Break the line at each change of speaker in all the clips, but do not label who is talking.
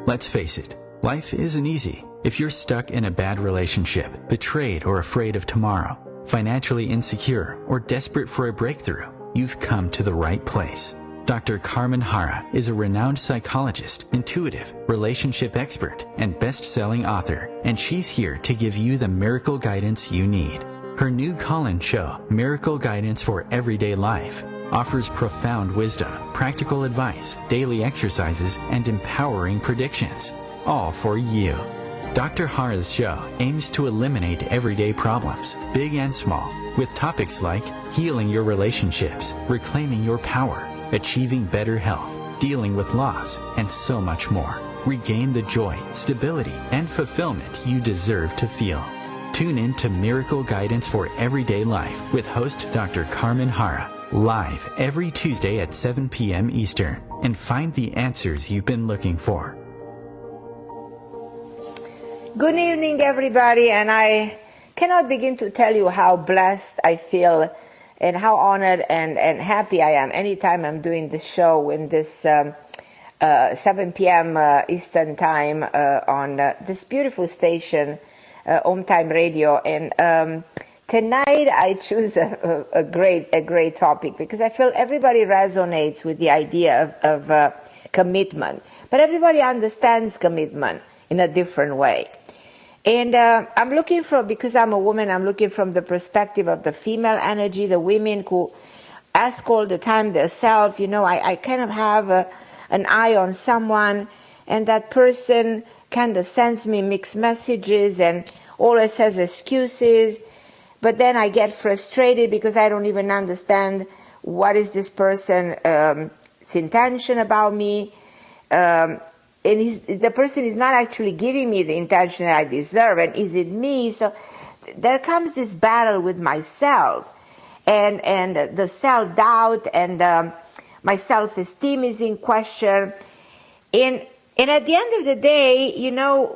Let's face it, life isn't easy. If you're stuck in a bad relationship, betrayed or afraid of tomorrow, financially insecure, or desperate for a breakthrough, you've come to the right place. Dr. Carmen Harra is a renowned psychologist, intuitive, relationship expert, and best-selling author, and she's here to give you the miracle guidance you need. Her new call-in show, Miracle Guidance for Everyday Life, offers profound wisdom, practical advice, daily exercises, and empowering predictions, all for you. Dr. Harra's show aims to eliminate everyday problems, big and small, with topics like healing your relationships, reclaiming your power, achieving better health, dealing with loss, and so much more. Regain the joy, stability, and fulfillment you deserve to feel. Tune in to Miracle Guidance for Everyday Life with host Dr. Carmen Harra, live every Tuesday at 7 p.m. Eastern, and find the answers you've been looking for.
Good evening, everybody, and I cannot begin to tell you how blessed I feel and how honored and happy I am anytime I'm doing this show in this 7 p.m. Eastern time on this beautiful station, OMTimes Radio. And tonight I choose a great topic because I feel everybody resonates with the idea of commitment, but everybody understands commitment in a different way. And I'm looking from, because I'm a woman, I'm looking from the perspective of the female energy, the women who ask all the time themselves, I kind of have an eye on someone, and that person kind of sends me mixed messages and always has excuses, but then I get frustrated because I don't even understand what is this person's intention about me. And the person is not actually giving me the intention that I deserve, and is it me? So there comes this battle with myself, and the self-doubt, and my self-esteem is in question. And at the end of the day,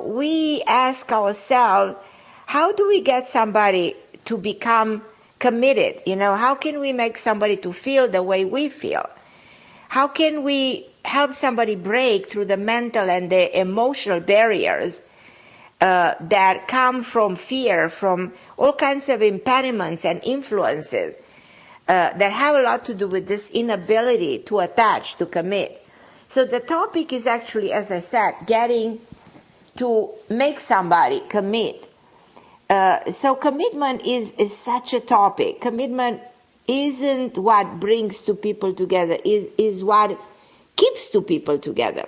we ask ourselves, how do we get somebody to become committed? How can we make somebody to feel the way we feel? How can we help somebody break through the mental and the emotional barriers that come from fear, from all kinds of impediments and influences that have a lot to do with this inability to attach, to commit? So the topic is actually, as I said, getting to make somebody commit. So commitment is such a topic. Commitment isn't what brings two people together, is what keeps two people together.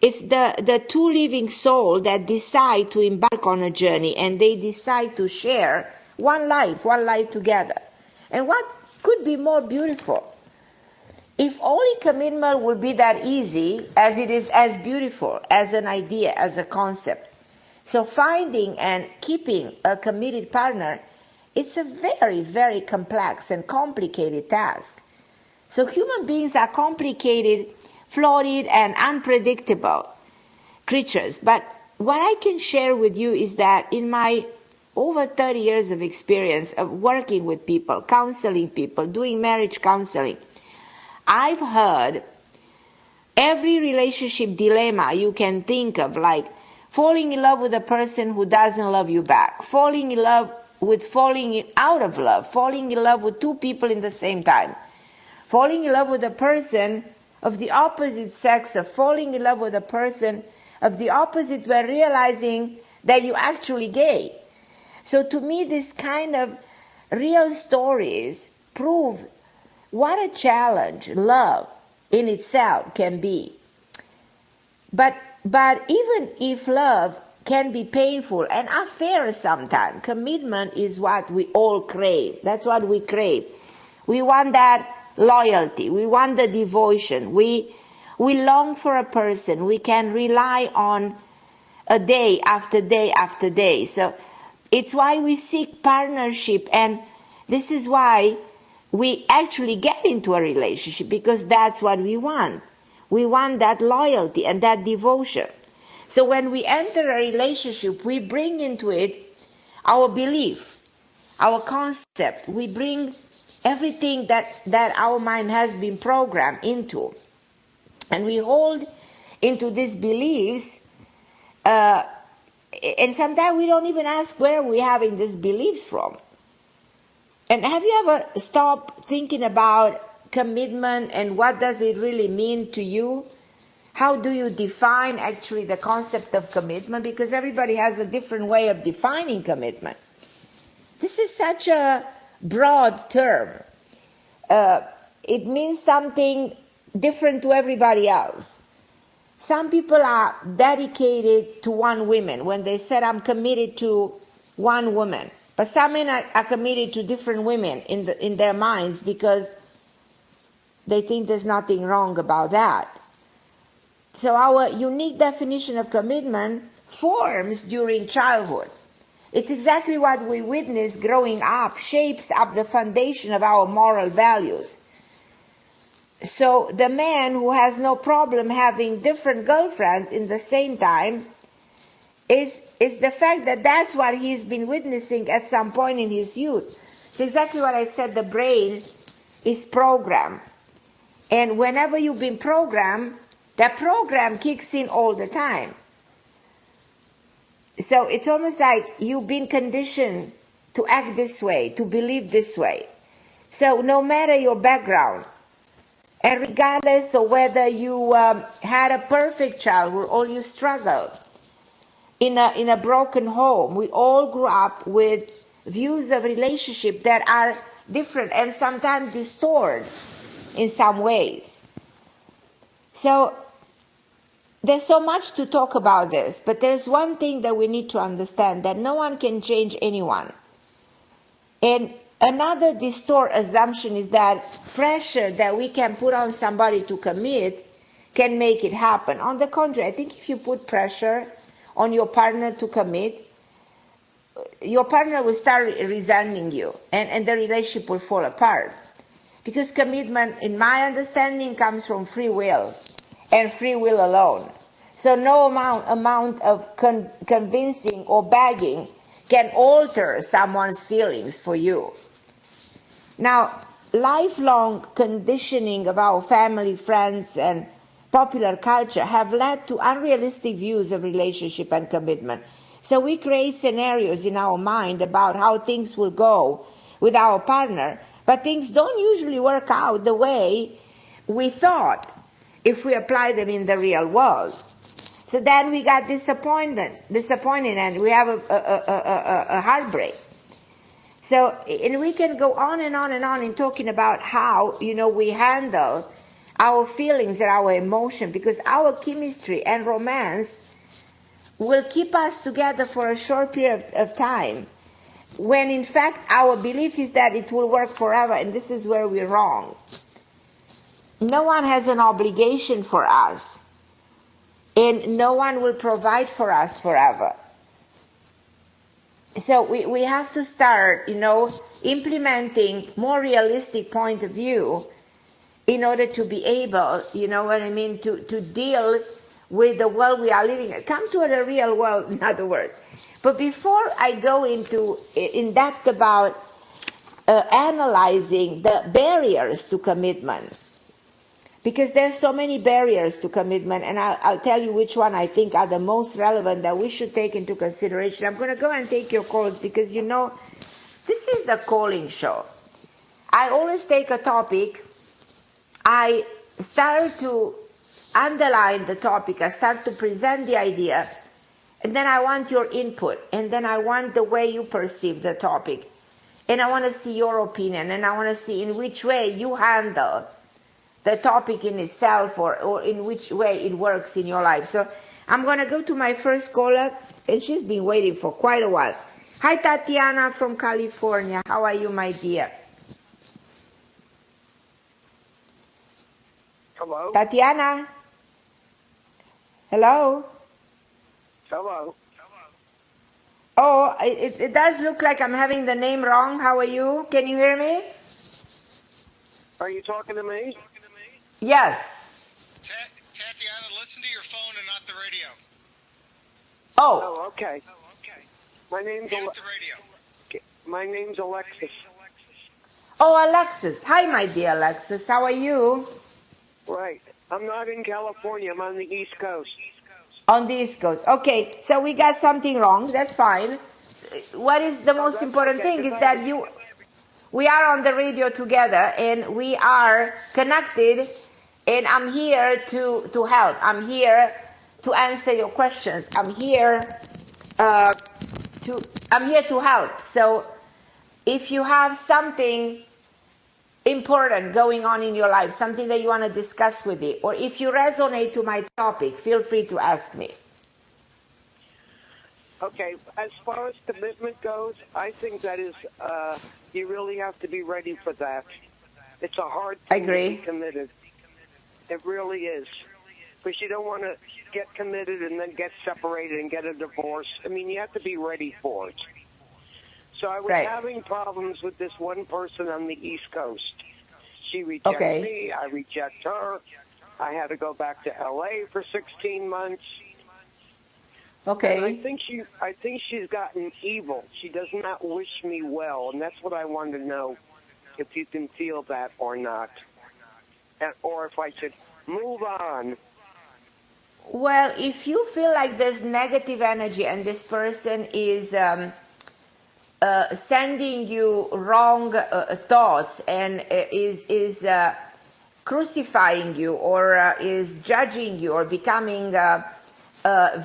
It's the two living souls that decide to embark on a journey, and they decide to share one life together. And what could be more beautiful? If only commitment would be that easy as it is as beautiful as an idea, as a concept. So finding and keeping a committed partner, it's a very, very complex and complicated task. So human beings are complicated, flawed, and unpredictable creatures. But what I can share with you is that in my over 30 years of experience of working with people, counseling people, doing marriage counseling, I've heard every relationship dilemma you can think of, like falling in love with a person who doesn't love you back, falling in love with falling out of love, falling in love with two people in the same time, falling in love with a person of the opposite sex, or falling in love with a person of the opposite where realizing that you're actually gay. So to me, this kind of real stories prove what a challenge love in itself can be. But even if love can be painful and unfair sometimes, commitment is what we all crave. That's what we crave. We want that loyalty. We want the devotion. We long for a person we can rely on a day after day after day. So it's why we seek partnership, and this is why we actually get into a relationship, because that's what we want. We want that loyalty and that devotion. So when we enter a relationship, we bring into it our belief, our concept. We bring everything that our mind has been programmed into. And we hold into these beliefs, and sometimes we don't even ask where we're having these beliefs from. And have you ever stopped thinking about commitment and what does it really mean to you? How do you define actually the concept of commitment? Because everybody has a different way of defining commitment. This is such a broad term. It means something different to everybody else. Some people are dedicated to one woman when they said, I'm committed to one woman. But some men are committed to different women in their minds because they think there's nothing wrong about that. So our unique definition of commitment forms during childhood. It's exactly what we witness growing up, shapes up the foundation of our moral values. So the man who has no problem having different girlfriends in the same time is the fact that that's what he's been witnessing at some point in his youth. It's exactly what I said, the brain is programmed. And whenever you've been programmed, that program kicks in all the time. So it's almost like you've been conditioned to act this way, to believe this way. So no matter your background, and regardless of whether you had a perfect childhood or you struggled in a broken home, we all grew up with views of relationship that are different and sometimes distorted in some ways. So there's so much to talk about this, but there's one thing that we need to understand, that no one can change anyone. And another distorted assumption is that pressure that we can put on somebody to commit can make it happen. On the contrary, I think if you put pressure on your partner to commit, your partner will start resenting you and the relationship will fall apart. Because commitment, in my understanding, comes from free will and free will alone. So no amount of convincing or begging can alter someone's feelings for you. Now, lifelong conditioning of our family, friends, and popular culture have led to unrealistic views of relationship and commitment. So we create scenarios in our mind about how things will go with our partner, but things don't usually work out the way we thought if we apply them in the real world. So then we got disappointed, and we have a heartbreak. So, and we can go on and on and on in talking about how, we handle our feelings and our emotion, because our chemistry and romance will keep us together for a short period of time, when in fact our belief is that it will work forever, and this is where we're wrong. No one has an obligation for us, and no one will provide for us forever. So we have to start, implementing more realistic point of view in order to be able, to deal with the world we are living in. Come to the real world, in other words. But before I go in depth about analyzing the barriers to commitment, because there's so many barriers to commitment, and I'll tell you which one I think are the most relevant that we should take into consideration. I'm going to go and take your calls because, this is a calling show. I always take a topic, I start to underline the topic, I start to present the idea, and then I want your input, and then I want the way you perceive the topic, and I want to see your opinion, and I want to see in which way you handle the topic in itself, or in which way it works in your life. So I'm going to go to my first caller, and she's been waiting for quite a while. Hi, Tatiana from California. How are you, my dear?
Hello?
Tatiana? Hello?
Hello?
Oh, it does look like I'm having the name wrong. How are you? Can you hear me?
Are you talking to me?
Yes.
Tatiana, listen to your phone and not the radio.
Oh.
Oh, okay. My name's
Mute the radio.
My name's Alexis.
Oh, Alexis. Hi, my dear Alexis. How are you?
Right. I'm not in California. I'm on the East Coast.
On the East Coast. Okay, so we got something wrong. That's fine. What is the most
That's
important
okay,
thing is
'cause
that we are on the radio together and we are connected, and I'm here to help. I'm here to answer your questions. I'm here to help. So if you have something important going on in your life, something that you want to discuss with me, or if you resonate to my topic, feel free to ask me.
Okay, as far as commitment goes, I think that is, you really have to be ready for that. It's a hard
I
thing to be
agree.
committed. It really is. Because you don't want to get committed and then get separated and get a divorce. I mean, you have to be ready for it. So I was
Right.
having problems with this one person on the East Coast. She rejects me, I reject her. I had to go back to LA for 16 months.
Okay.
And I think she's gotten evil. She does not wish me well, and that's what I wanted to know, if you can feel that or not, or if I should move on.
Well, if you feel like there's negative energy and this person is sending you wrong thoughts and is crucifying you or is judging you or becoming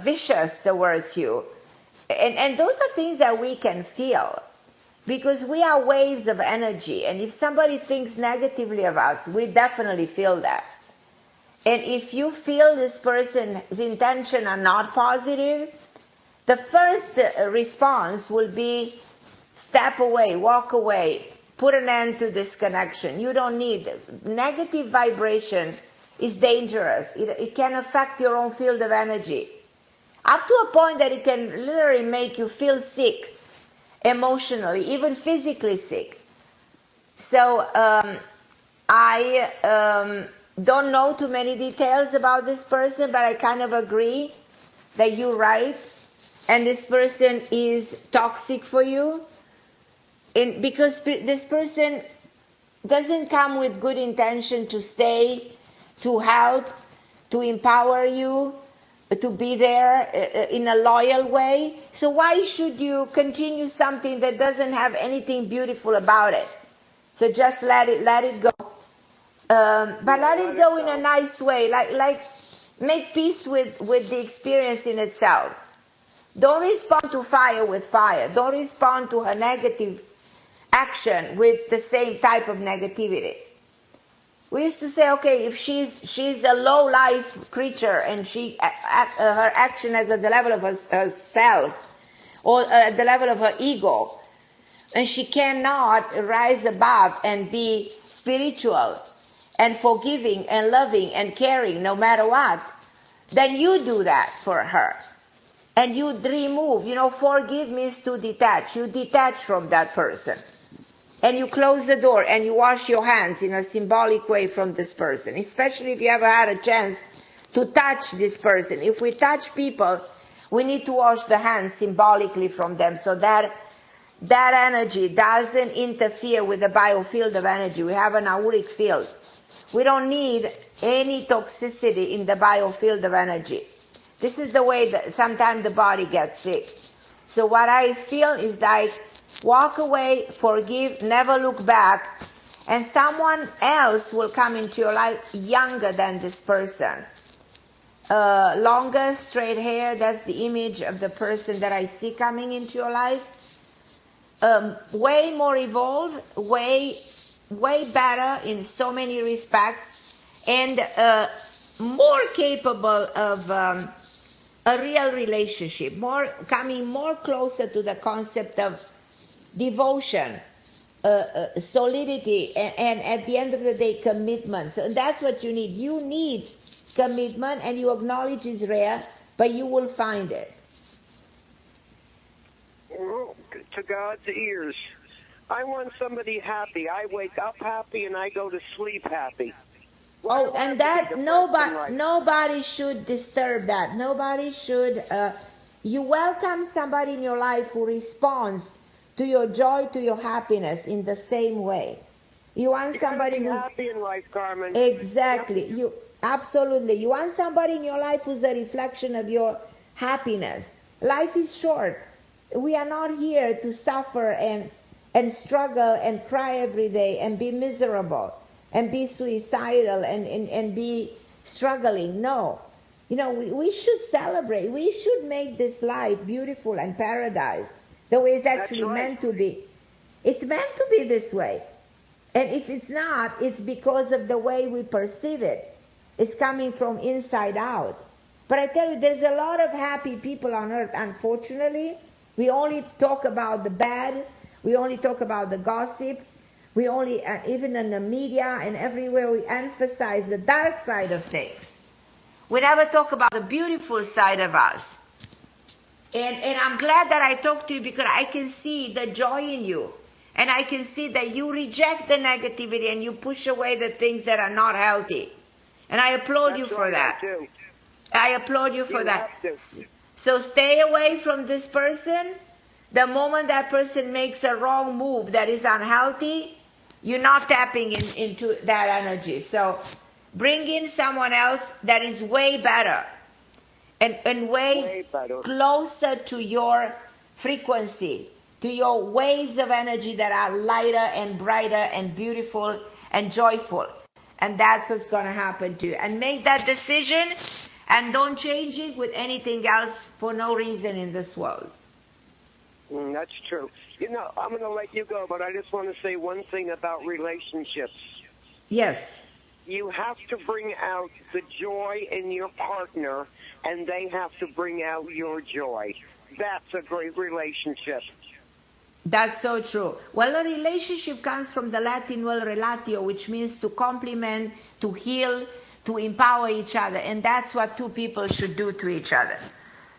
vicious towards you, and those are things that we can feel because we are waves of energy, and if somebody thinks negatively of us, we definitely feel that. And if you feel this person's intention are not positive, the first response will be step away, walk away, put an end to this connection. You don't need it. Negative vibration is dangerous. It can affect your own field of energy up to a point that it can literally make you feel sick emotionally, even physically sick. So I don't know too many details about this person, but I kind of agree that you're right. And this person is toxic for you. And because this person doesn't come with good intention to stay, to help, to empower you, to be there in a loyal way. So why should you continue something that doesn't have anything beautiful about it? So just let it go. But let it go in a nice way, like make peace with the experience in itself. Don't respond to fire with fire. Don't respond to her negative action with the same type of negativity. We used to say, okay, if she's a low life creature and her action is at the level of herself or at the level of her ego, and she cannot rise above and be spiritual and forgiving and loving and caring no matter what, then you do that for her. And you remove, forgive means to detach. You detach from that person. And you close the door and you wash your hands in a symbolic way from this person, especially if you ever had a chance to touch this person. If we touch people, we need to wash the hands symbolically from them so that energy doesn't interfere with the biofield of energy. We have an auric field. We don't need any toxicity in the biofield of energy. This is the way that sometimes the body gets sick. So what I feel is like walk away, forgive, never look back, and someone else will come into your life younger than this person. Longer, straight hair, that's the image of the person that I see coming into your life. Way more evolved, way better in so many respects, and more capable of a real relationship, coming more closer to the concept of devotion, solidity, and at the end of the day, commitment. So that's what you need. You need commitment, and you acknowledge it's rare, but you will find it.
To God's ears. I want somebody happy. I wake up happy and I go to sleep happy.
And that nobody should disturb that. Nobody should. You welcome somebody in your life who responds to your joy, to your happiness in the same way. You want somebody
who's
who's
happy in life, Carmen.
exactly. You absolutely. You want somebody in your life who's a reflection of your happiness. Life is short. We are not here to suffer and struggle and cry every day and be miserable and be suicidal and be struggling. No. We should celebrate. We should make this life beautiful and paradise the way it's actually meant to be. It's meant to be this way. And if it's not, it's because of the way we perceive it. It's coming from inside out. But I tell you, there's a lot of happy people on earth. Unfortunately, we only talk about the bad. We only talk about the gossip. We only, even in the media and everywhere, we emphasize the dark side of things. We never talk about the beautiful side of us. And I'm glad that I talked to you because I can see the joy in you. And I can see that you reject the negativity and you push away the things that are not healthy. And I applaud you for that. I applaud you for that. So stay away from this person. The moment that person makes a wrong move that is unhealthy, you're not tapping into that energy. So bring in someone else that is way better and way closer to your frequency, to your waves of energy that are lighter and brighter and beautiful and joyful. And that's what's going to happen to you. And make that decision and don't change it with anything else for no reason in this world.
That's true. I'm going to let you go, but I just want to say one thing about relationships.
Yes.
You have to bring out the joy in your partner, and they have to bring out your joy. That's a great relationship.
That's so true. Well, a relationship comes from the Latin word relatio, which means to complement, to heal, to empower each other. And that's what two people should do to each other.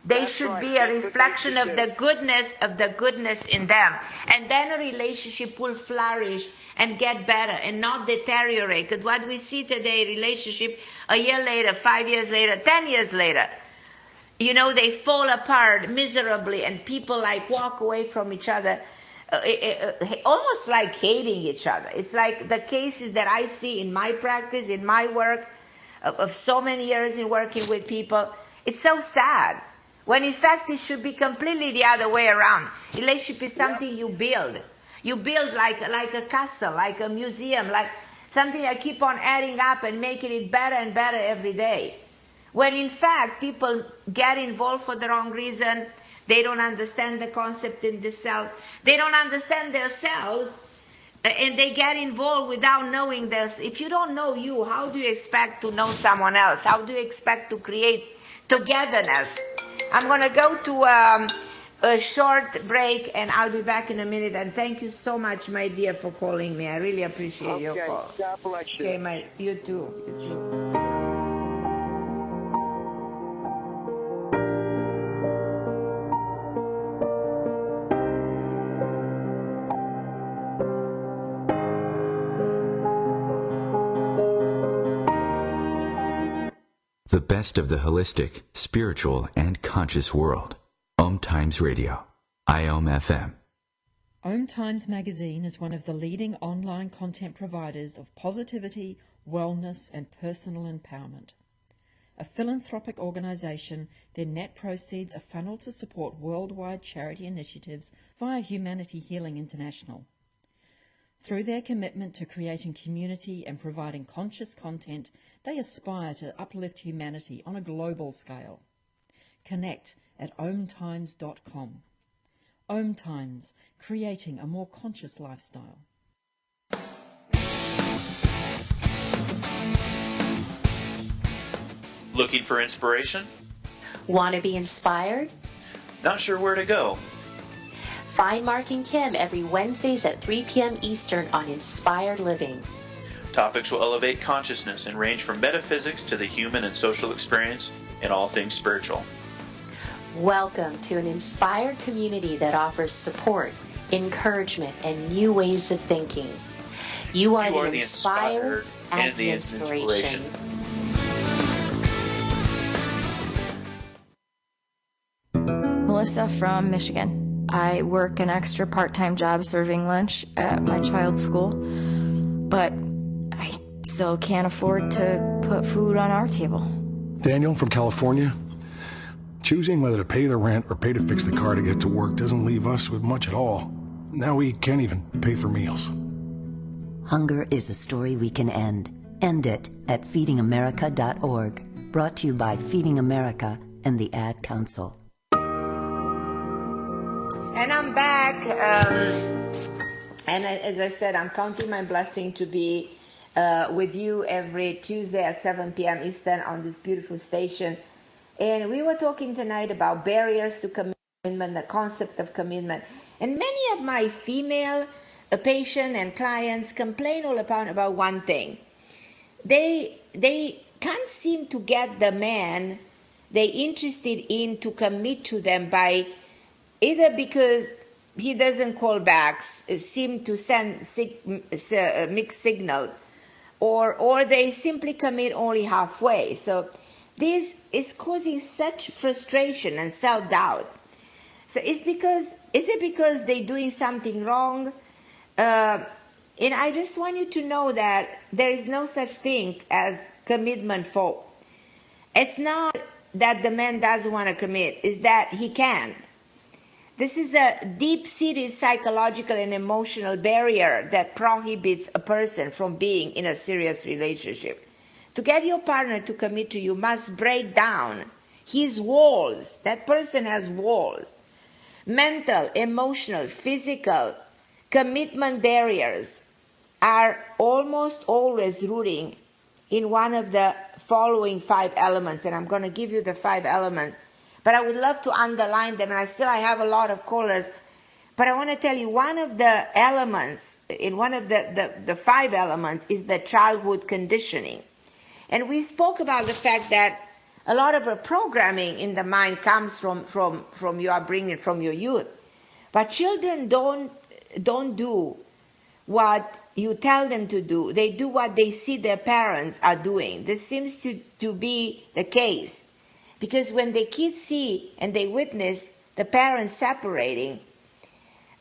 They should be a reflection of the goodness in them. And then a relationship will flourish and get better and not deteriorate. Because what we see today, relationship, a year later, 5 years later, 10 years later, they fall apart miserably and people walk away from each other, almost like hating each other. It's like the cases that I see in my practice, in my work, of so many years in working with people. It's so sad. When in fact it should be completely the other way around. Relationship is something you build. You build like a castle, like a museum, like something that keep on adding up and making it better and better every day. When in fact people get involved for the wrong reason, they don't understand the concept in themselves, they don't understand themselves, and they get involved without knowing this. If you don't know you, how do you expect to know someone else? How do you expect to create togetherness? I'm going to go to a short break, and I'll be back in a minute. And thank you so much, my dear, for calling me. I really appreciate your call.
God bless you.
Okay, you too. You too.
The best of the holistic, spiritual, and conscious world. OMTimes Radio. IOM FM.
OMTimes magazine is one of the leading online content providers of positivity, wellness, and personal empowerment. A philanthropic organization, their net proceeds are funneled to support worldwide charity initiatives via Humanity Healing International. Through their commitment to creating community and providing conscious content, they aspire to uplift humanity on a global scale. Connect at omtimes.com. OMTimes, creating a more conscious lifestyle.
Looking for inspiration?
Want to be inspired?
Not sure where to go?
Find Mark and Kim every Wednesdays at 3 p.m. Eastern on Inspired Living.
Topics will elevate consciousness and range from metaphysics to the human and social experience and all things spiritual.
Welcome to an inspired community that offers support, encouragement, and new ways of thinking. You are the inspired and the inspiration.
Melissa from Michigan. I work an extra part-time job serving lunch at my child's school. but I still can't afford to put food on our table.
Daniel from California. Choosing whether to pay the rent or pay to fix the car to get to work doesn't leave us with much at all. Now we can't even pay for meals.
Hunger is a story we can end. End it at feedingamerica.org. Brought to you by Feeding America and the Ad Council.
And I'm back. And as I said, I'm counting my blessing to be with you every Tuesday at 7 p.m. Eastern on this beautiful station. And we were talking tonight about barriers to commitment, the concept of commitment. And many of my female patients and clients complain all about one thing. They can't seem to get the man they're interested in to commit to them by either because he doesn't call back, seem to send mixed signal, or they simply commit only halfway. So this is causing such frustration and self-doubt. So is it because they're doing something wrong? And I just want you to know that there is no such thing as commitment fault. It's not that the man doesn't want to commit, it's that he can't. This is a deep-seated psychological and emotional barrier that prohibits a person from being in a serious relationship. To get your partner to commit to you must break down his walls. That person has walls. Mental, emotional, physical commitment barriers are almost always rooting in one of the following 5 elements. And I'm going to give you the 5 elements. But I would love to underline them, and I have a lot of callers. But I want to tell you, one of the elements, in one of the 5 elements, is the childhood conditioning. And we spoke about the fact that a lot of the programming in the mind comes from your upbringing, from your youth. But children don't do what you tell them to do. They do what they see their parents are doing. This seems to be the case. Because when the kids see and they witness the parents separating,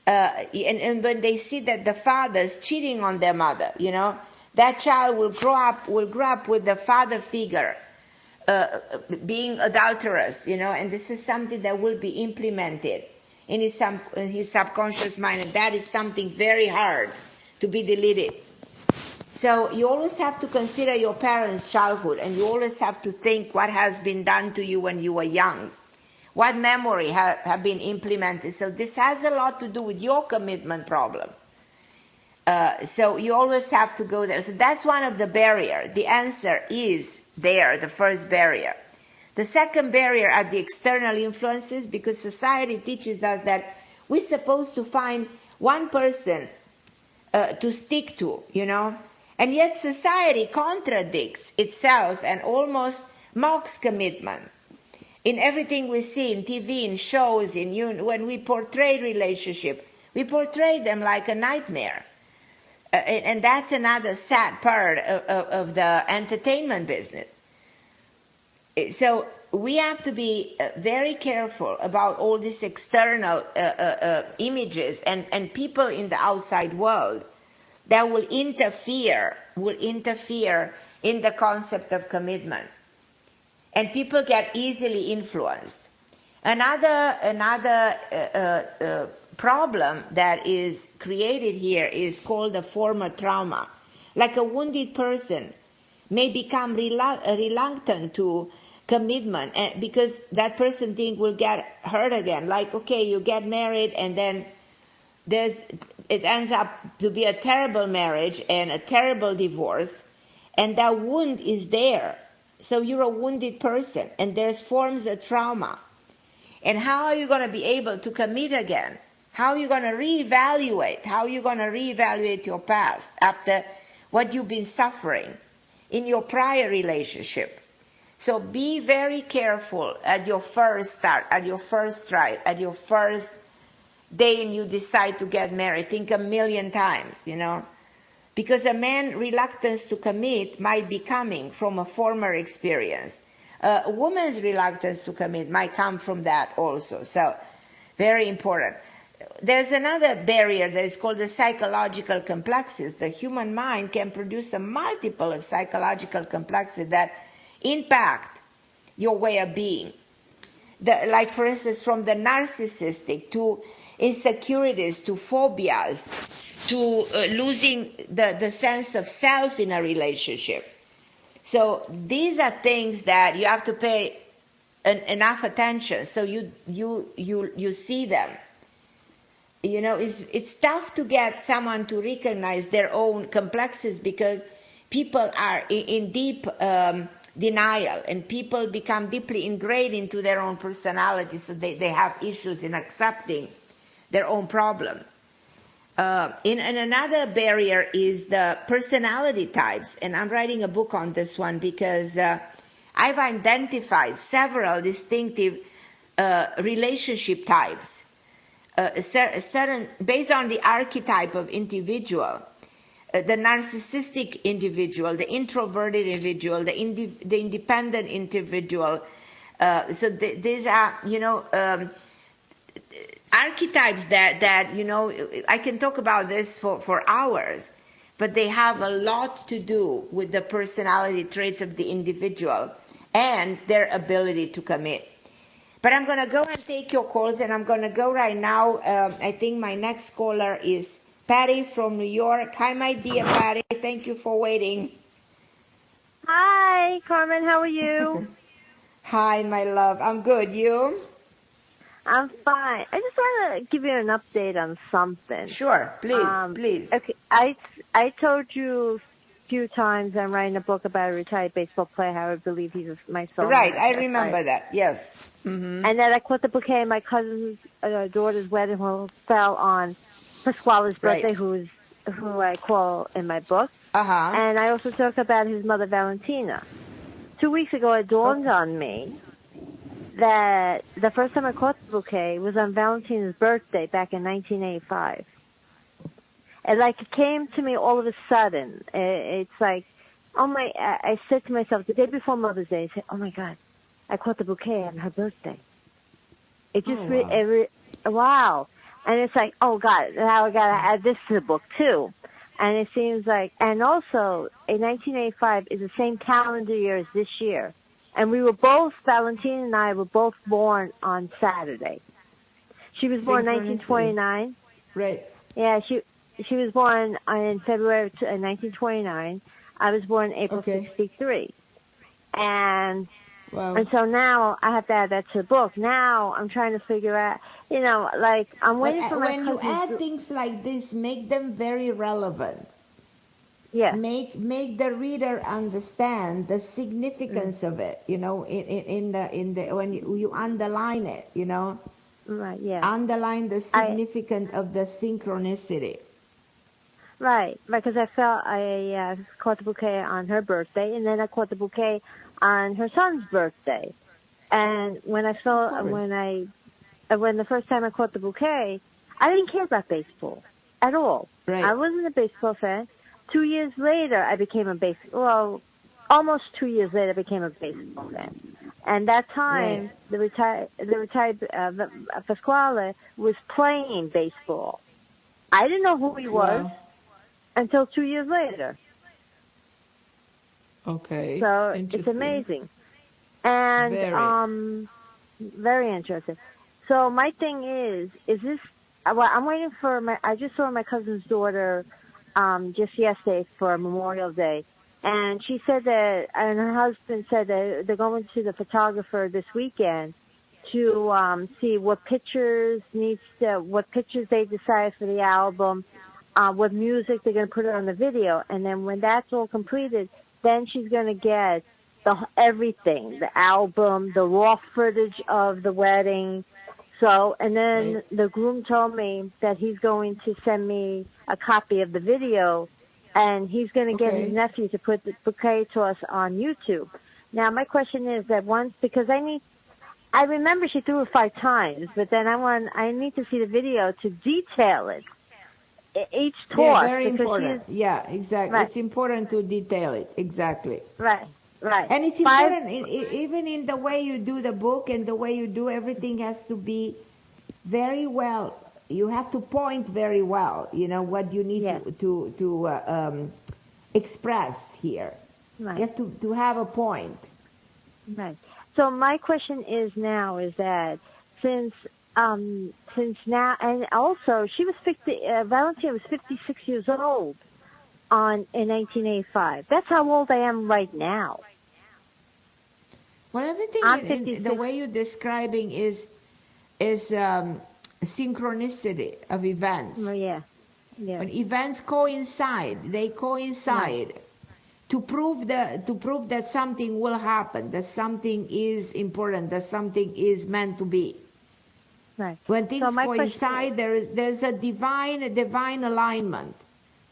and when they see that the father's cheating on their mother, that child will grow up with the father figure being adulterous, and this is something that will be implemented in his subconscious mind, and that is something very hard to be deleted. So you always have to consider your parents' childhood, and you always have to think what has been done to you when you were young, what memory have been implemented. So this has a lot to do with your commitment problem. So you always have to go there. So that's one of the barriers. The answer is there, the first barrier. The second barrier are the external influences, because society teaches us that we're supposed to find one person to stick to, And yet society contradicts itself and almost mocks commitment. In everything we see in TV, in shows, when we portray relationship, we portray them like a nightmare. And that's another sad part of the entertainment business. So we have to be very careful about all these external images and people in the outside world that will interfere in the concept of commitment. And people get easily influenced. Another problem that is created here is called the former trauma. Like a wounded person may become reluctant to commitment because that person think will get hurt again. Like, okay, you get married and then it ends up to be a terrible marriage and a terrible divorce, and that wound is there. So you're a wounded person, and there's forms of trauma. And how are you going to be able to commit again? How are you going to reevaluate? How are you going to reevaluate your past after what you've been suffering in your prior relationship? So be very careful at your first start, at your first try, at your first day and you decide to get married. Think a million times, because a man's reluctance to commit might be coming from a former experience. A woman's reluctance to commit might come from that also. So very important. there's another barrier that is called the psychological complexes. The human mind can produce a multiple of psychological complexes that impact your way of being. Like, for instance, from the narcissistic to insecurities to phobias to losing the sense of self in a relationship. So these are things that you have to pay enough attention so you see them. You know, it's tough to get someone to recognize their own complexes because people are in deep denial, and people become deeply ingrained into their own personality, so they have issues in accepting their own problem. And another barrier is the personality types, and I'm writing a book on this one because I've identified several distinctive relationship types. Certain based on the archetype of individual, the narcissistic individual, the introverted individual, the independent individual. So these are, archetypes that I can talk about this for hours, but they have a lot to do with the personality traits of the individual and their ability to commit. But I'm going to go and take your calls, and I'm going to go right now. I think my next caller is Patty from New York. Hi, my dear Patty. Thank you for waiting.
Hi, Carmen. How are you?
Hi, my love. I'm good. You?
I'm fine. I just want to give you an update on something.
Sure. Please.
Okay. I told you a few times I'm writing a book about a retired baseball player, how I believe he's my soulmate.
Right. I remember that. Yes.
Mm-hmm. And then I caught the bouquet at my cousin's daughter's wedding, who fell on Pasquale's birthday, who I call in my book. And I also talk about his mother, Valentina. 2 weeks ago, it dawned on me that the first time I caught the bouquet was on Valentina's birthday back in 1985. And it came to me all of a sudden. It's like, I said to myself the day before Mother's Day, I said, oh my God, I caught the bouquet on her birthday. It just, wow. And it's like, oh God, now I got to add this to the book too. And it seems like, and also, in 1985 is the same calendar year as this year. And we were both, Valentina and I were both born on Saturday. She was born in 1929.
Right.
Yeah, she was born in February 1929. I was born in April 63. And and so now I have to add that to the book. Now I'm trying to figure out, I'm waiting for my
cousin. When you add things like this, make them very relevant.
Yeah.
Make the reader understand the significance of it. In the when you underline it.
Right. Yeah.
Underline the significance of the synchronicity.
Right. Because I caught the bouquet on her birthday, and then I caught the bouquet on her son's birthday. And when the first time I caught the bouquet, I didn't care about baseball at all.
Right.
I wasn't a baseball fan. 2 years later, I became almost 2 years later, I became a baseball fan. And that time, the retired Pasquale was playing baseball. I didn't know who he was until 2 years later.
Okay.
So it's amazing. And very interesting. So my thing is this, I'm waiting for I just saw my cousin's daughter just yesterday for Memorial Day. And she said and her husband said that they're going to the photographer this weekend to see what pictures they decide for the album, what music they're going to put on the video. And then when that's all completed, then she's going to get everything, the album, the raw footage of the wedding. So, and then the groom told me that he's going to send me a copy of the video, and he's going to get his nephew to put the bouquet to us on YouTube. Now, my question is that because I remember she threw it 5 times, but then I need to see the video to detail it. Each toss.
Yeah, very important. Yeah, exactly. Right. It's important to detail it. Exactly.
Right.
And it's important, even in the way you do the book and the way you do everything has to be very well you have to point very well, what you need to express here.
Right.
You have to have a point.
Right. So my question is that since now, and also she was Valentina was 56 years old in 1985. That's how old I am right now.
Well, everything the way you're describing is synchronicity of events.
Yeah.
When events coincide,
Right.
to prove that something will happen, that something is important, that something is meant to be.
Right.
When things coincide, there's a divine alignment.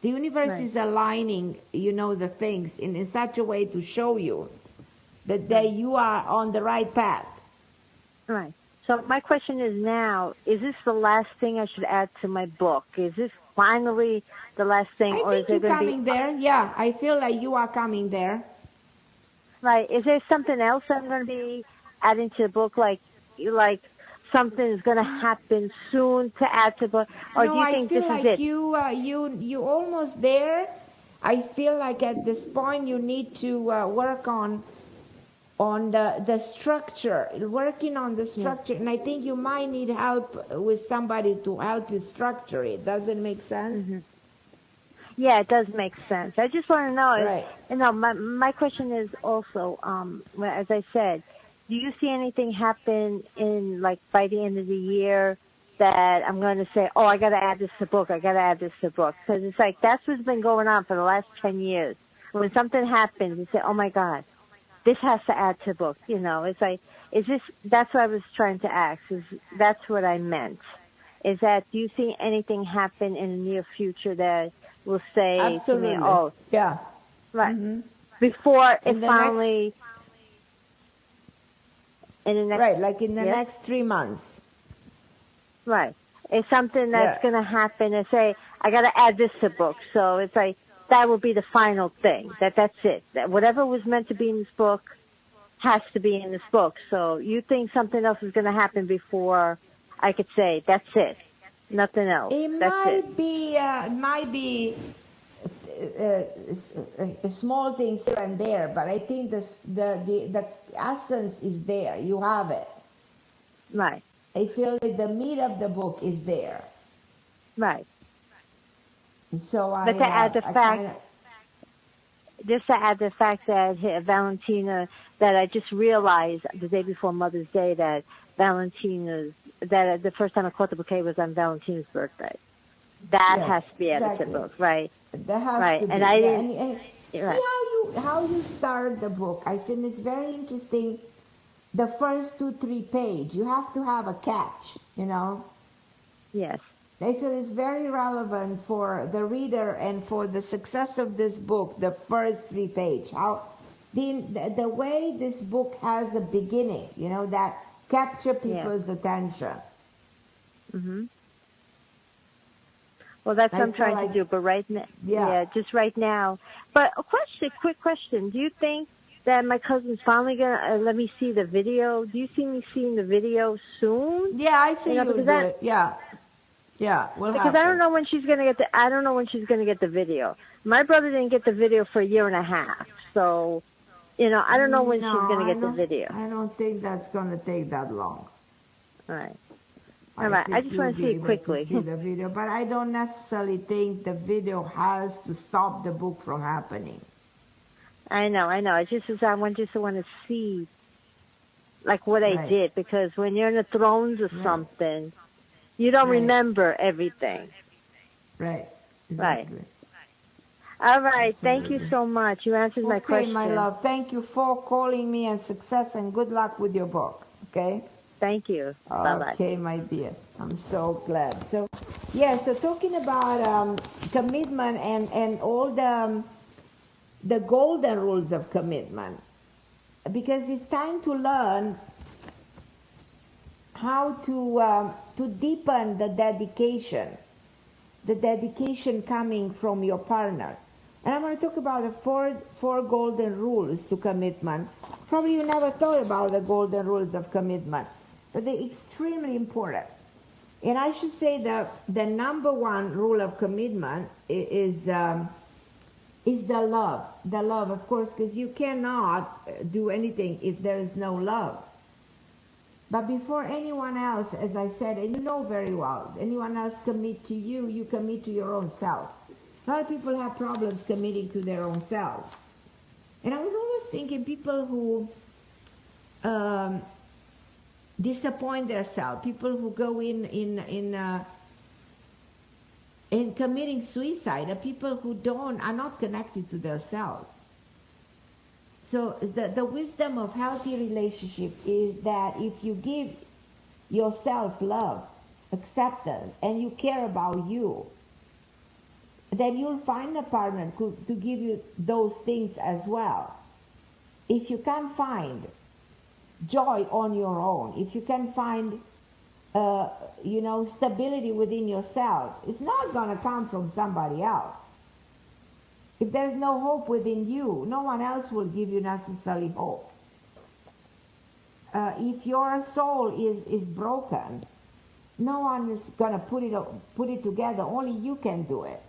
The universe is aligning, the things in such a way to show you that you are on the right path.
Right. So my question is now, is this the last thing I should add to my book? Is this finally the last thing?
I
or
think
is there
you're
going to
coming there. Yeah, I feel like you are coming there.
Right. Is there something else I'm going to be adding to the book, like something's going to happen soon to add to the book? Or
No,
do you think
I feel
this
like
is it?
you almost there. I feel like at this point you need to work on the structure, working on the structure, and I think you might need help with somebody to help you structure it. Does it make sense?
Mm-hmm. Yeah, it does make sense. I just want to know.
Right.
My question is also, as I said, do you see anything happen by the end of the year that I'm going to say, oh, I got to add this to the book. I got to add this to the book, because it's like that's what's been going on for the last 10 years. When something happens, you say, oh my God, this has to add to the book. It's like, that's what I was trying to ask. That's what I meant. Is that, do you see anything happen in the near future that will say
Absolutely.
to me, oh,
yeah,
right,
mm-hmm.
Before it finally, in the next,
right, like in the next 3 months.
Right. It's something that's going to happen and say, I got to add this to the book. So it's like, that will be the final thing. That's it. That whatever was meant to be in this book has to be in this book. So you think something else is going to happen before I could say, that's it. Nothing else.
Might be small things here and there, but I think the essence is there. You have it.
Right.
I feel like the meat of the book is there.
Right.
So
but to add the fact, just to add the fact that Valentina, that I just realized the day before Mother's Day that the first time I caught the bouquet was on Valentina's birthday. That has to be added to the book, right?
That has to be.
And I didn't.
See how you start the book. I think it's very interesting. The first 2-3 pages, you have to have a catch,
Yes.
I feel it's very relevant for the reader and for the success of this book, the first 3 pages. How the way this book has a beginning, that capture people's attention.
Mm-hmm. Well, that's what I'm trying to do, but right now, just right now. But quick question. Do you think that my cousin's finally going to let me see the video? Do you see me seeing the video soon?
Yeah, I see you do it. Yeah. Yeah,
because I don't know when she's gonna get the video. My brother didn't get the video for a year and a half, so I don't know when she's gonna get the video.
I don't think that's gonna take that long.
All right. I just want to see it quickly.
See the video, but I don't necessarily think the video has to stop the book from happening.
I know. I just want to see like what I did, because when you're in the thrones of something, you don't remember everything.
Right.
Exactly. Right. All right. Absolutely. Thank you so much. You answered my question.
Okay, my love. Thank you for calling me, and success and good luck with your book. Okay?
Thank you. Bye-bye.
Okay, my dear. I'm so glad. So talking about commitment and all the golden rules of commitment, because it's time to learn how to deepen the dedication coming from your partner. And I'm going to talk about the four golden rules to commitment. Probably you never thought about the golden rules of commitment, but they're extremely important. And I should say that the number one rule of commitment is the love. The love, of course, because you cannot do anything if there is no love. But before anyone else, as I said, and you know very well, anyone else commit to you, you commit to your own self. A lot of people have problems committing to their own selves. And I was always thinking people who disappoint themselves, people who go in committing suicide, are people who are not connected to themselves. So the wisdom of healthy relationship is that if you give yourself love, acceptance, and you care about you, then you'll find a partner to give you those things as well. If you can't find joy on your own, if you can find stability within yourself, it's not going to come from somebody else. If there's no hope within you, no one else will give you necessarily hope. If your soul is broken, no one is going to put it together. Only you can do it.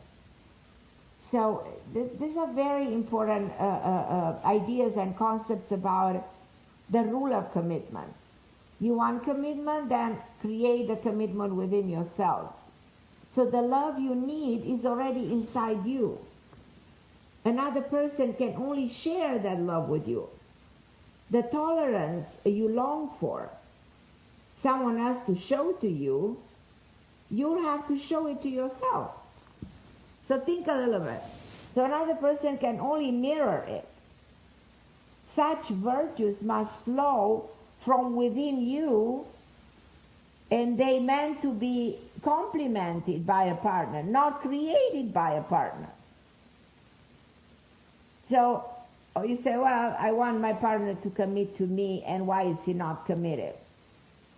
So these are very important ideas and concepts about the rule of commitment. You want commitment, then create the commitment within yourself. So the love you need is already inside you. Another person can only share that love with you. The tolerance you long for, someone else to show to you, you'll have to show it to yourself. So think a little bit. So another person can only mirror it. Such virtues must flow from within you, and they meant to be complemented by a partner, not created by a partner. So you say, well, I want my partner to commit to me, and why is he not committed?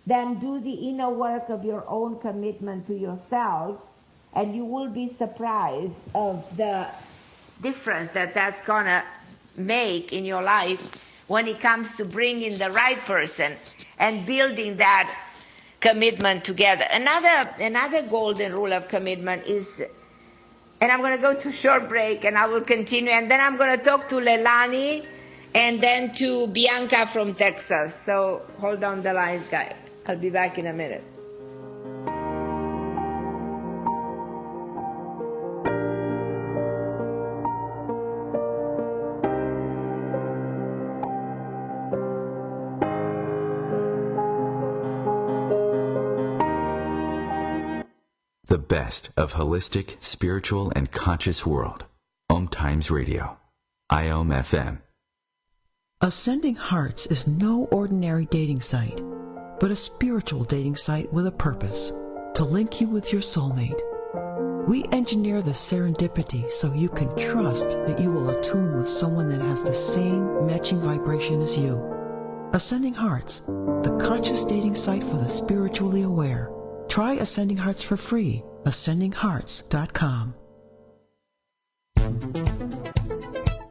Then do the inner work of your own commitment to yourself, and you will be surprised of the difference that's going to make in your life when it comes to bringing the right person and building that commitment together. Another golden rule of commitment is, and I'm going to go to a short break and I will continue, and then I'm going to talk to Leilani and then to Bianca from Texas. So hold on the line, guys. I'll be back in a minute.
The best of holistic, spiritual, and conscious world. OMTimes Radio. IOM FM.
Ascending Hearts is no ordinary dating site, but a spiritual dating site with a purpose, to link you with your soulmate. We engineer the serendipity so you can trust that you will attune with someone that has the same matching vibration as you. Ascending Hearts, the conscious dating site for the spiritually aware. Try Ascending Hearts for free. AscendingHearts.com.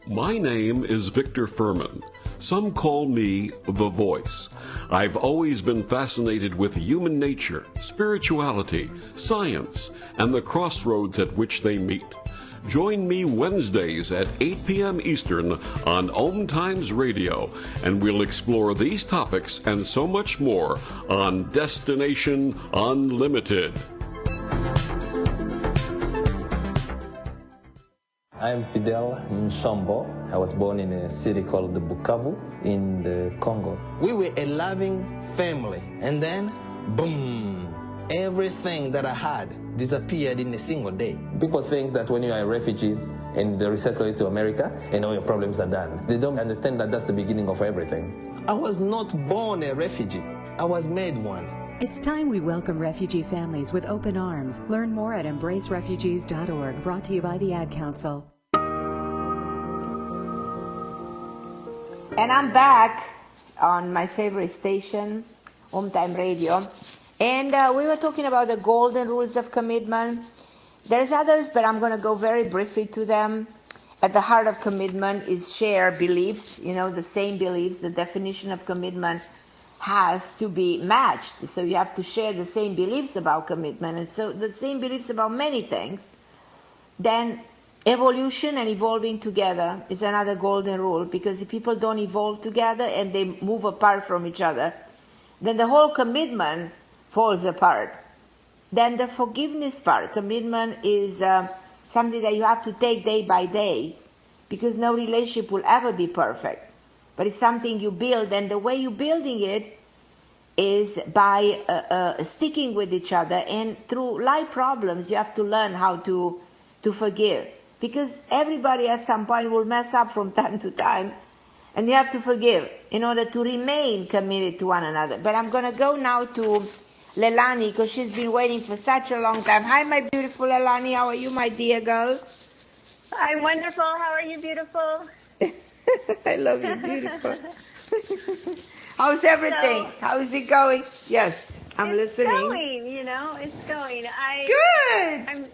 My name is Victor Furman. Some call me the Voice. I've always been fascinated with human nature, spirituality, science, and the crossroads at which they meet. Join me Wednesdays at 8 p.m. Eastern on OMTimes Radio, and we'll explore these topics and so much more on Destination Unlimited.
I'm Fidel Nsombo. I was born in a city called the Bukavu in the Congo. We were a loving family, and then, boom, everything that I had disappeared in a single day. People think that when you are a refugee and they resettle you to America and all your problems are done. They don't understand that that's the beginning of everything. I was not born a refugee. I was made one.
It's time we welcome refugee families with open arms. Learn more at embracerefugees.org, brought to you by the Ad Council.
And I'm back on my favorite station, OMTime Radio. And we were talking about the golden rules of commitment. There's others, but I'm going to go very briefly to them. At the heart of commitment is shared beliefs, the same beliefs. The definition of commitment has to be matched. So you have to share the same beliefs about commitment, and so the same beliefs about many things. Then evolution and evolving together is another golden rule, because if people don't evolve together and they move apart from each other, then the whole commitment falls apart. Then the forgiveness part, commitment is something that you have to take day by day, because no relationship will ever be perfect. But it's something you build, and the way you're building it is by sticking with each other. And through life problems, you have to learn how to forgive. Because everybody at some point will mess up from time to time, and you have to forgive in order to remain committed to one another. But I'm going to go now to Leilani, because she's been waiting for such a long time. Hi, my beautiful Leilani. How are you, my dear girl?
I'm wonderful. How are you, beautiful?
I love you, beautiful. How's everything? How is it going? Yes, I'm listening.
It's going, it's going.
Good.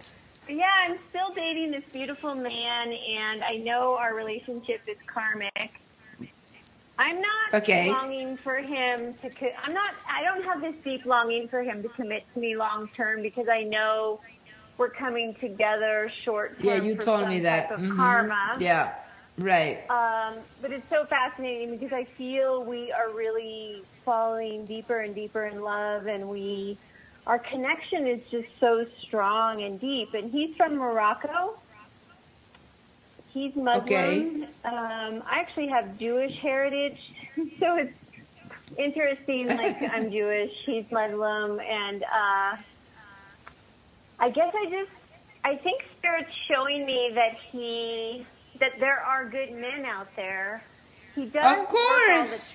I'm still dating this beautiful man, and I know our relationship is karmic. I'm not longing for him to, I don't have this deep longing for him to commit to me long term, because I know we're coming together short term.
Yeah, you told me that.
Type of karma.
Yeah, right.
But it's so fascinating, because I feel we are really falling deeper and deeper in love, and our connection is just so strong and deep. And he's from Morocco. He's Muslim.
Okay.
I actually have Jewish heritage, so it's interesting. Like, I'm Jewish, he's Muslim, and I guess I think Spirit's showing me that there are good men out there. He does.
Of course.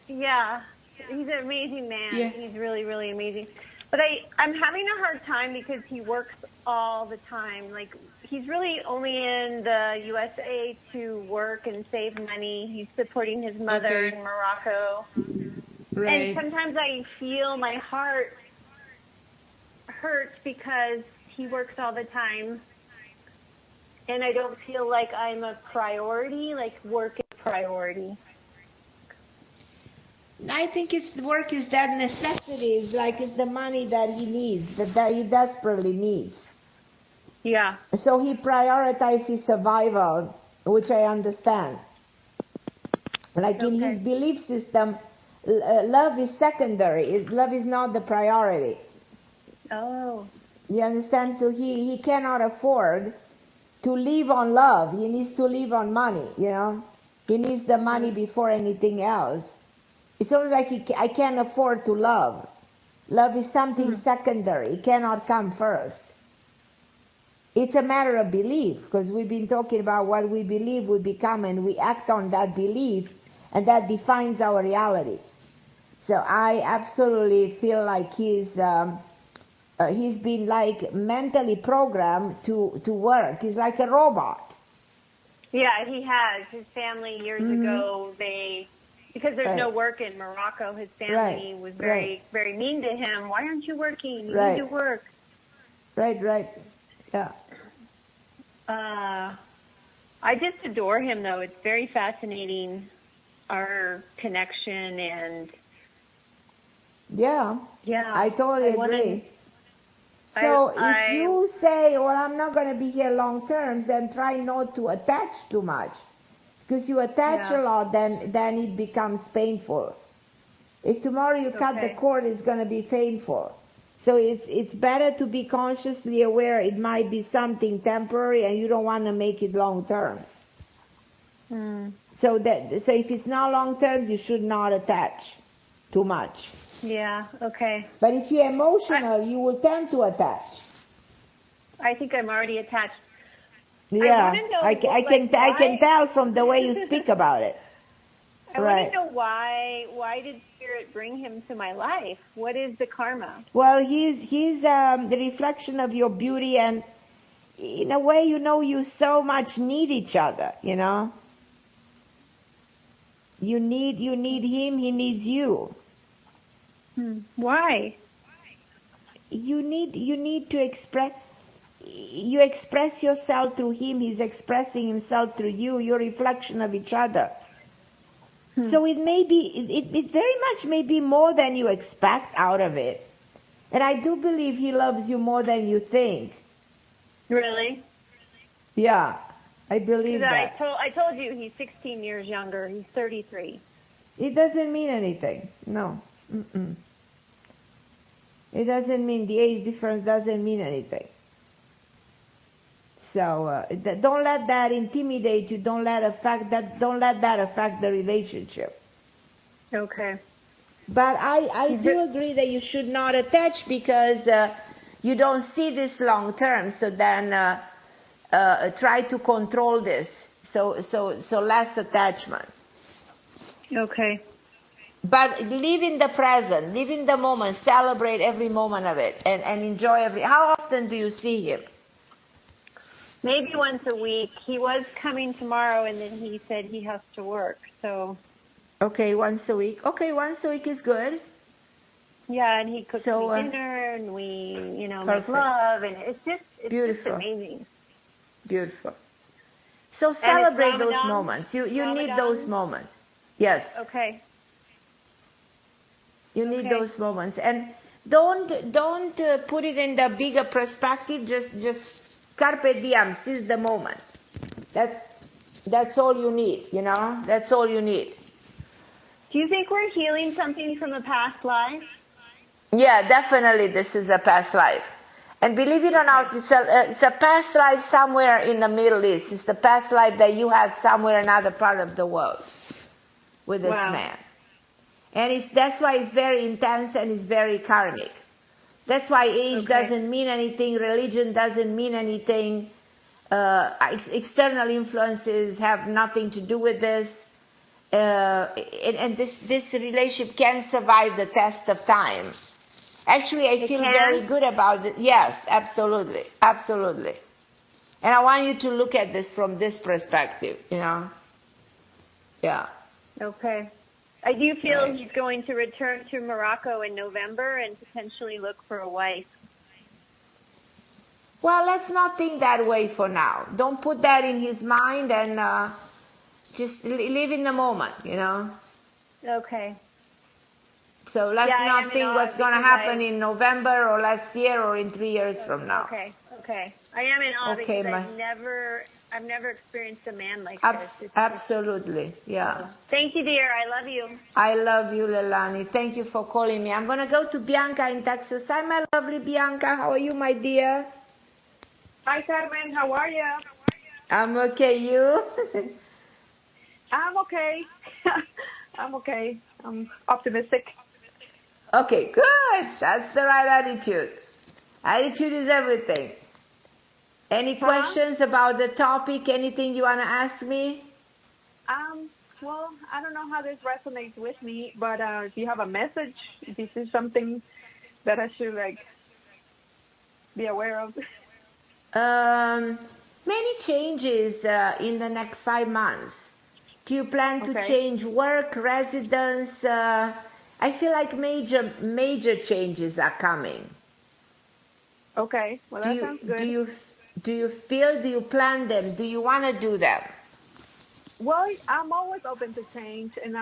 Yeah, he's an amazing man.
Yeah.
He's really, really amazing. But I'm having a hard time, because he works all the time. Like, he's really only in the USA to work and save money. He's supporting his mother in Morocco.
Right.
And sometimes I feel my heart hurt because he works all the time. And I don't feel like I'm a priority, like work is a priority.
I think work is that necessity. It's like it's the money that he needs, that he desperately needs.
Yeah.
So he prioritizes survival, which I understand. Like in his belief system, love is secondary. Love is not the priority.
Oh.
You understand? So he cannot afford to live on love. He needs to live on money, He needs the money before anything else. It's almost like I can't afford to love. Love is something secondary. It cannot come first. It's a matter of belief, because we've been talking about what we believe we become, and we act on that belief, and that defines our reality. So I absolutely feel like he's been like mentally programmed to work. He's like a robot.
Yeah, he has. His family years ago, because there's no work in Morocco, his family was very, very mean to him. Why aren't you working? You need to work.
Right. Yeah.
I just adore him, though. It's very fascinating, our connection, and
yeah, I totally agree. So if you say, well, I'm not going to be here long term, then try not to attach too much. Because you attach a lot, then it becomes painful. If tomorrow you cut the cord, it's going to be painful. So it's better to be consciously aware it might be something temporary, and you don't want to make it long terms. So if it's not long term, you should not attach too much.
Yeah. Okay.
But if you're emotional, you will tend to attach.
I think I'm already attached.
Yeah, I can tell from the way you speak about it.
I want to know why did Spirit bring him to my life? What is the karma?
Well, he's the reflection of your beauty, and in a way, you so much need each other. You need him, he needs you.
Why?
You need to express. You express yourself through him. He's expressing himself through you. You're a reflection of each other. So it may be, it very much may be more than you expect out of it. And I do believe he loves you more than you think.
Really?
Yeah, I believe that.
I told you he's 16 years younger. He's 33.
It doesn't mean anything. No. Mm-mm. It doesn't mean, the age difference doesn't mean anything. So don't let that intimidate you. Don't let that affect the relationship.
Okay.
But I do agree that you should not attach because you don't see this long term. So then try to control this. So less attachment.
Okay.
But live in the present, live in the moment, celebrate every moment of it, and enjoy every. How often do you see him?
Maybe once a week. He was coming tomorrow, and then he said he has to work. So.
Okay, once a week. Okay, once a week is good.
Yeah, and he cooks me dinner, and we, make love, and it's just amazing.
Beautiful. So celebrate those moments. You need those moments. Yes.
Okay.
You need those moments, and don't put it in the bigger perspective. Just carpe diem, seize the moment. That's all you need. That's all you need.
Do you think we're healing something from a past life?
Yeah, definitely. This is a past life, and believe it or not, it's a past life somewhere in the Middle East. It's the past life that you had somewhere in another part of the world with this man. And that's why it's very intense and it's very karmic. That's why age doesn't mean anything, religion doesn't mean anything, external influences have nothing to do with this. And this relationship can survive the test of time. Actually, I feel very good about it. Yes, absolutely. Absolutely. And I want you to look at this from this perspective, Yeah.
Okay. I do feel he's going to return to Morocco in November and potentially look for a wife.
Well, let's not think that way for now. Don't put that in his mind and just live in the moment,
Okay.
So let's not think what's going to happen in November or last year or in 3 years from now.
Okay. I am in awe because I've never experienced a man like this.
Absolutely, yeah.
Thank you, dear. I love you.
I love you, Leilani. Thank you for calling me. I'm going to go to Bianca in Texas. Hi, my lovely Bianca. How are you, my dear?
Hi, Carmen. How are you?
I'm okay. You?
I'm okay. I'm okay. I'm optimistic.
Okay, good. That's the right attitude. Attitude is everything. Any questions about the topic? Anything you want to ask me?
Well, I don't know how this resonates with me, but if you have a message, if this is something that I should be aware of.
Many changes in the next 5 months. Do you plan to change work, residence? I feel like major changes are coming.
Okay, well that sounds good.
Do you plan them? Do you want to do them?
Well, I'm always open to change, and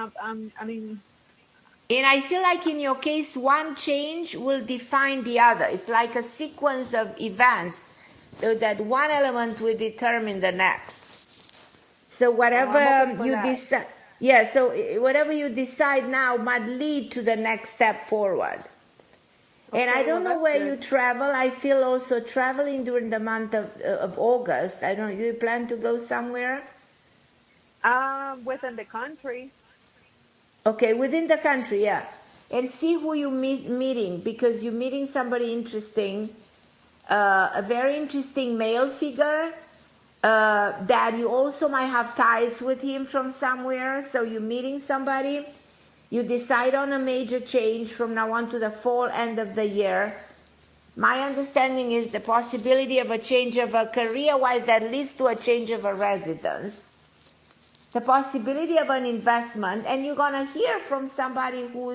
And I feel like in your case, one change will define the other. It's like a sequence of events, so that one element will determine the next. So whatever you decide, so whatever you decide now might lead to the next step forward. And I don't know where you travel. I feel also traveling during the month of August. I don't know, do you plan to go somewhere?
Within the country.
Okay, within the country, yeah. And see who you're meeting, because you're meeting somebody interesting, a very interesting male figure, that you also might have ties with him from somewhere. So you're meeting somebody. You decide on a major change from now on to the fall end of the year. My understanding is the possibility of a change of a career-wise that leads to a change of a residence. The possibility of an investment, and you're going to hear from somebody who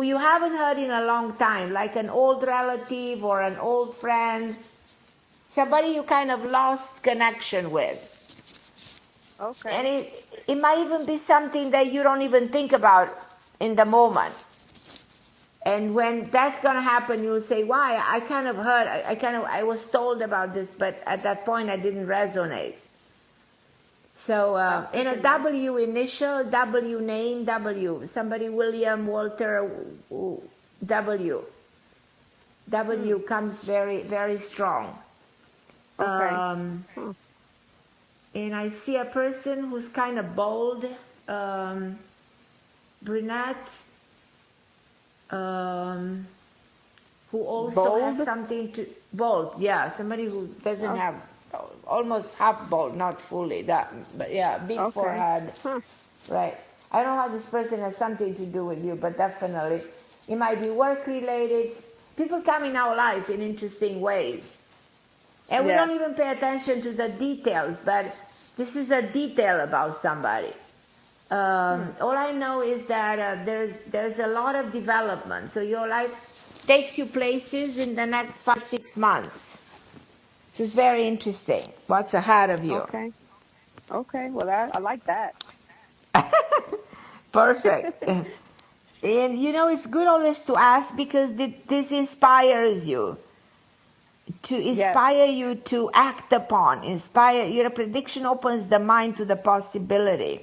you haven't heard in a long time, like an old relative or an old friend, somebody you kind of lost connection with. Okay. And it might even be something that you don't even think about in the moment. And when that's going to happen, you'll say, why? I kind of heard, I was told about this, but at that point I didn't resonate. So, in a W initial, W name, W. Somebody, William, Walter, W. W comes very, very strong. Okay. And I see a person who's kind of bold, brunette, who also has something to, bold, yeah, somebody who doesn't have, almost half bold, not fully, that, but yeah, big forehead, right. I don't know how this person has something to do with you, but definitely, it might be work related. People come in our life in interesting ways. And we don't even pay attention to the details, but this is a detail about somebody. All I know is that there's a lot of development. So your life takes you places in the next 5-6 months. So it's very interesting. What's ahead of you?
Okay. Okay. Well, I like that.
Perfect. And it's good always to ask because this inspires you. To inspire you to act upon, your prediction opens the mind to the possibility.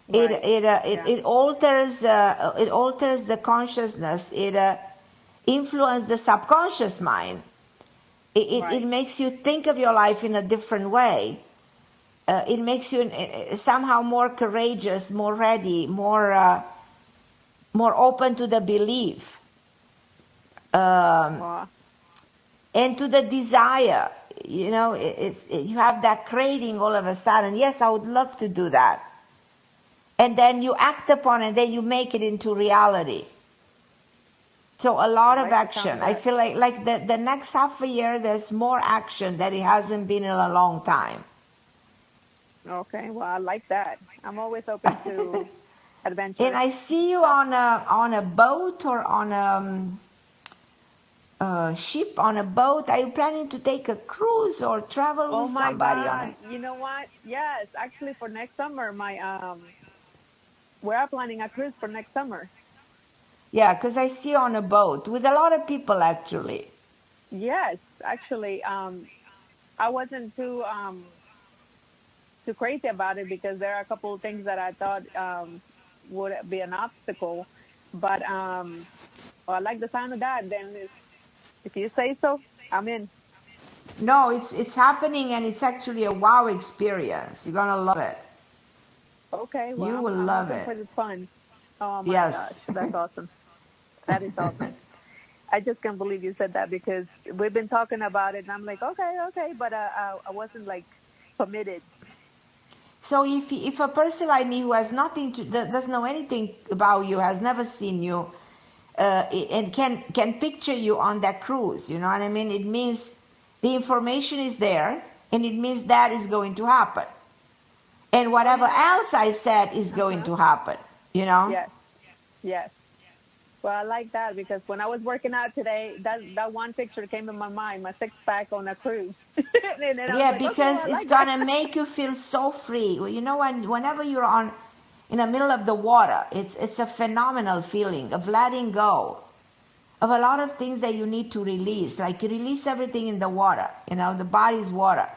Right. It alters the consciousness. It influences the subconscious mind. It makes you think of your life in a different way. It makes you somehow more courageous, more ready, more open to the belief. And to the desire, you have that craving all of a sudden. Yes, I would love to do that. And then you act upon it, and then you make it into reality. So a lot of action. I feel like the next half a year, there's more action than it hasn't been in a long time.
Okay, well, I like that. I'm always open to adventure.
And I see you on a boat or on a ship, on a boat. Are you planning to take a cruise or travel with somebody?
Oh my God! You know what? Yes, actually, for next summer, we're planning a cruise for next summer.
Yeah, because I see you on a boat with a lot of people, actually.
Yes, actually, I wasn't too crazy about it because there are a couple of things that I thought would be an obstacle, but I like the sound of that. Then if you say so, I'm in.
No, it's happening, and it's actually a wow experience. You're gonna love it.
Okay, well,
you will love it.
For the fun. Oh my gosh, that's awesome. That is awesome. I just can't believe you said that because we've been talking about it, and I'm like, okay, but I wasn't like committed.
So if a person like me who has doesn't know anything about you, has never seen you, and can picture you on that cruise, you know what I mean? It means the information is there, and it means that is going to happen. And whatever else I said is going to happen, you know?
Yes. Well, I like that because when I was working out today, that one picture came in my mind, my six-pack on a cruise.
Because it's going to make you feel so free. Well, you know, whenever you're in the middle of the water, it's a phenomenal feeling of letting go of a lot of things that you need to release. Like you release everything in the water, you know, the body's water.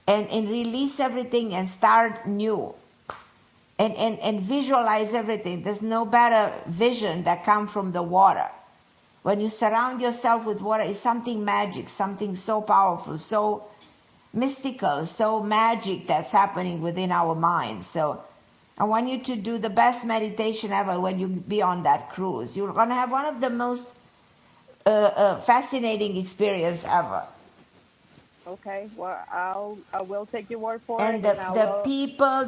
And release everything and start new. And visualize everything. There's no better vision that comes from the water. When you surround yourself with water, it's something magic, something so powerful, so mystical, so magic that's happening within our minds. So I want you to do the best meditation ever when you be on that cruise. You're going to have one of the most fascinating experience ever.
Okay, well, I will take your word for it.
And the people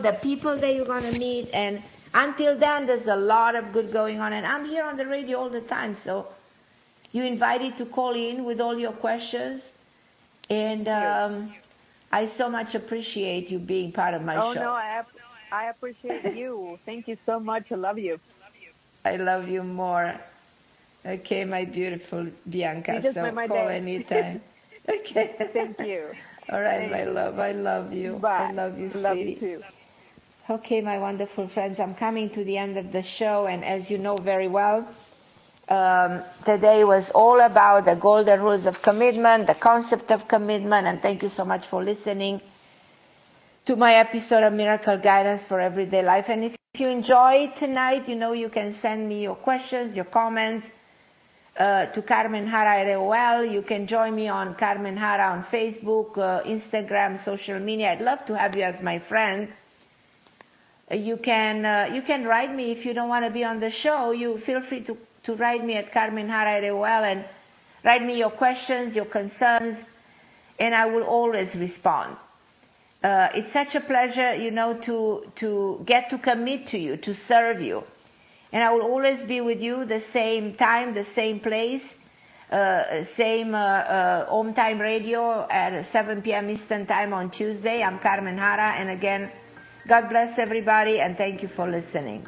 that you're going to meet. And until then, there's a lot of good going on. And I'm here on the radio all the time. So you're invited to call in with all your questions. And I so much appreciate you being part of my show.
Oh, no, I appreciate you. Thank you so much. I love you.
I love you more. Okay, my beautiful Bianca.
You just
so
made my
call
day.
anytime. Okay.
Thank you.
All right, my love. I love you.
Bye.
I love you, sweetie.
Love you too.
Okay, my wonderful friends, I'm coming to the end of the show, and as you know very well, today was all about the golden rules of commitment, the concept of commitment, and thank you so much for listening to my episode of Miracle Guidance for Everyday Life. And if you enjoyed tonight, you know you can send me your questions, your comments to Carmen Harra ROL. You can join me on Carmen Harra on Facebook, Instagram, social media. I'd love to have you as my friend. You can write me if you don't want to be on the show. You feel free to write me at Carmen Harra ROL and write me your questions, your concerns, and I will always respond. It's such a pleasure, you know, to get to commit to you, to serve you. And I will always be with you the same time, the same place, same OMTime radio at 7 p.m. Eastern Time on Tuesday. I'm Carmen Harra, and again, God bless everybody, and thank you for listening.